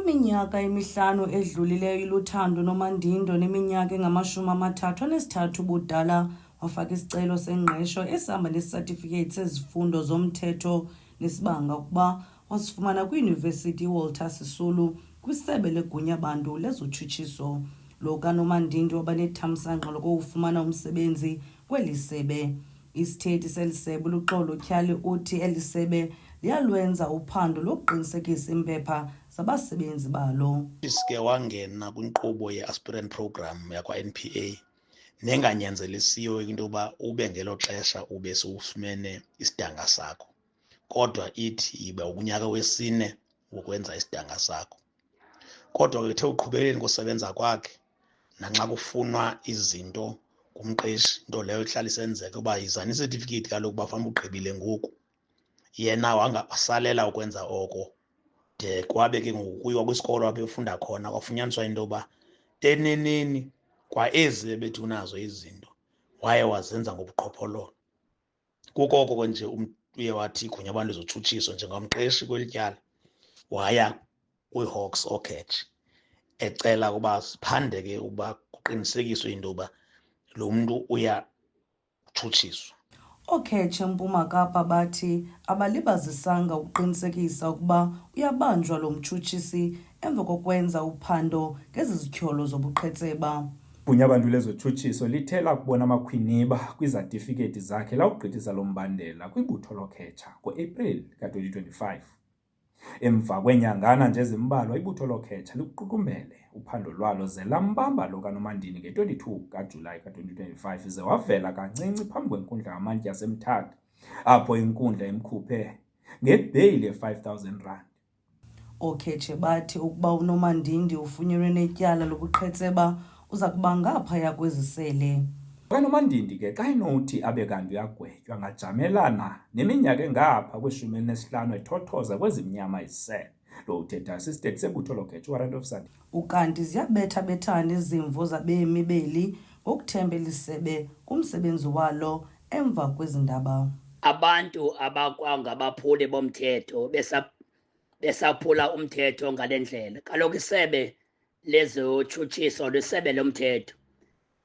Kwiminyaka emihlanu edlulileyo iLuthando Nomandindo neminyaka engama-33 ubudala wafaka isicelo sengqesho esihamba nesatifiketi sezifundo zomthetho nesibanga ukuba wasifumana kwiYunivesithi Walter Sisulu kwisebe legunya-bantu lezotshutshiso. Lo kaNomandindi wabanethamsanqa lokufumana umsebenzi kweli sebe. Isithethi seli sebe uLuxolo Tyali uthi eli sebe liyalwenza uphando lokuqinisekisa iimpepha zabasebenzi balo. Sike wangena kwinkqubo ye-aspirant program yakwa-NPA nenganyanzelisiyo into yoba ube ngelo xesha ube sowufumene isidanga sakho, kodwa ithi yiba ukunyaka wesine wokwenza isidanga sakho. Kodwa ke uqhubeleni kosebenza kwakhe naxa kufunwa izinto kumqeshi, nto leyo ihlala isenzeka uba yiza nesertificate kaloku bafanele ugqibile ngoku, yena wangasalela ukwenza oko de kwabe ke ngoku kuyiwa kwisikolo apho efunda khona kwafunyaniswa into yoba eneneni kwa ezi bethi unazo izinto waye wazenza ngobuqhophololo. Kukoko ke nje uye wathi igunya abantu ezotshutshiso njengomqeshi kweli tyala waya kwiHawks Oketsh ecela ukuba siphandeke ukuba kuqinisekiswe into yoba lo mntu uyatshutshiswa. Oketsh eMpuma Kapa bathi abalibazisanga ukuqinisekisa ukuba uyabanjwa lo mtshutshisi emva kokwenza uphando ngezi zityholo zobuqhetseba. Igunya abantu lezotshutshiso lithe lakubona amakhwiniba kwizatifiketi zakhe lawugqithisa lo mbandela kwibutho loKhetsha ngo-Aprili ka-2025. Emva kweenyangana nje ezimbalwa ibutho loKhetsha liqukumbele uphando lwalo ze lambamba lo kaNomandindi nge-22 kaJulayi ka-2025 ze wavela kancinci phambi kwenkundla yamantyi yaseMthatha apho inkundla imkhuphe ngebheyile ye-R5,000. Oketsh bathi ukuba uNomandindi ufunyenwe netyala lobuqhetseba uza kuba ngaphaya kwezisele. KaNomandindi ke xa inothi abe kanti uyagwetywa ngajamelana neminyaka engapha kwe-15 ethothoza kwezimnyama ezisele. Lo uthetha assistant sebutho loKhetsha warrant officer. Ukanti ziyabetha-bethana izimvo zabemi beli ngokuthembela isebe kumsebenzi walo emva kwezi ndaba. Abantu abakwangabaphuli bomthetho besaphula umthetho ngale ndlela. Kaloku isebe lezotshutshiso lisebe lomthetho,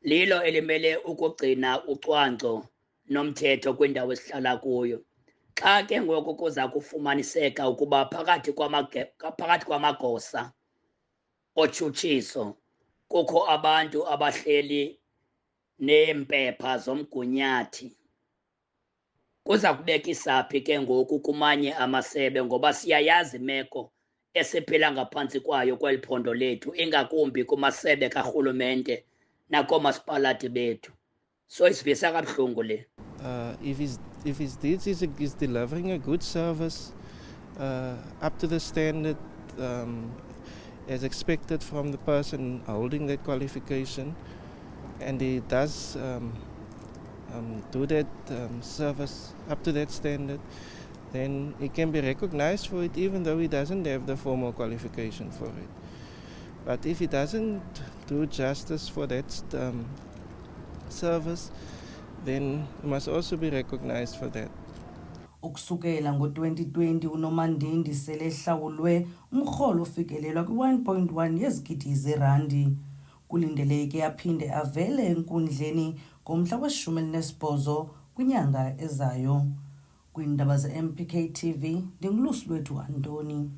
lilo elimele ukugcina ucwangco nomthetho kwindawo esihlala kuyo. Xa ke ngoku kuza kufumaniseka ukuba phakathi kwamagosa otshutshiso kukho abantu abahleli neempepha zomgunyathi, kuza kubekisa phi ke ngoku kumanye amasebe, ngoba siyayazi imeko esiphila ngaphantsi kwayo kweli phondo lethu, ingakumbi kumasebe karhulumente nakoomasipalati bethu. So isivisa kabuhlungu le. If his deeds is delivering a good service up to the standard as expected from the person holding that qualification, and he does do that service up to that standard, then he can be recognized for it even though he doesn't have the formal qualification for it. But if he doesn't do justice for that service, then he must also be recognized for that. Ukusukela ngo-2020 uNomandindi sele ehlawulwe umrholo ofikelelwa kwi-1.1 yezigidi zeerandi. Kulindeleke aphinde avele enkundleni ngomhla we-18 kwinyanga ezayo. Kwiindaba ze-MPK TV, ndinguLusi lwethu Antoni.